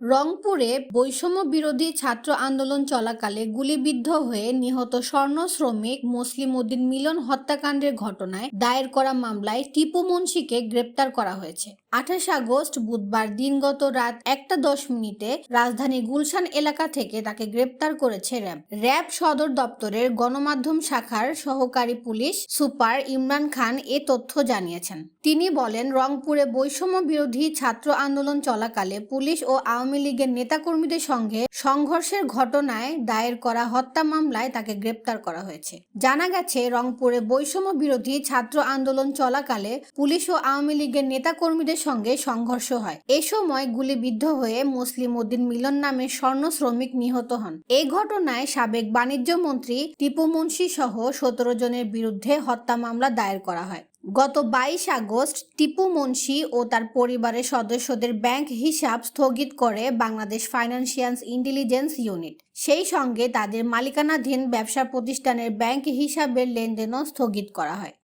রংপুরে বৈষম্য বিরোধী ছাত্র আন্দোলন চলাকালে গুলিবিদ্ধ হয়ে নিহত স্বর্ণ শ্রমিক মুসলিম উদ্দিন মিলন হত্যাকাণ্ডের ঘটনায় দায়ের করা মামলায় টিপু মুন্সিকে গ্রেপ্তার করা হয়েছে। 28 আগস্ট বুধবার দিনগত রাত 1:10 রাজধানী গুলশান এলাকা থেকে তাকে গ্রেপ্তার করেছে র্যাব। র্যাব সদর দপ্তরের গণমাধ্যম শাখার সহকারী পুলিশ সুপার ইমরান খান এ তথ্য জানিয়েছেন। তিনি বলেন, রংপুরে বৈষম্য বিরোধী ছাত্র আন্দোলন চলাকালে পুলিশ ও আওয়ামী লীগের নেতাকর্মীদের সঙ্গে সংঘর্ষের ঘটনায় দায়ের করা হত্যা মামলায় তাকে গ্রেপ্তার করা হয়েছে। জানা গেছে, রংপুরে বৈষম্য বিরোধী ছাত্র আন্দোলন চলাকালে পুলিশ ও আওয়ামী লীগের নেতাকর্মীদের সঙ্গে সংঘর্ষ হয়। এ সময় গুলিবিদ্ধ হয়ে মুসলিম উদ্দিন মিলন নামে স্বর্ণ শ্রমিক নিহত হন। এই ঘটনায় সাবেক বাণিজ্য মন্ত্রী টিপু মুন্সি সহ 17 জনের বিরুদ্ধে হত্যা মামলা দায়ের করা হয়। গত 22 আগস্ট টিপু মুন্সি ও তার পরিবারের সদস্যদের ব্যাংক হিসাব স্থগিত করে বাংলাদেশ ফাইন্যান্সিয়াল ইন্টেলিজেন্স ইউনিট। সেই সঙ্গে তাদের মালিকানাধীন ব্যবসা প্রতিষ্ঠানের ব্যাংক হিসাবের লেনদেনও স্থগিত করা হয়।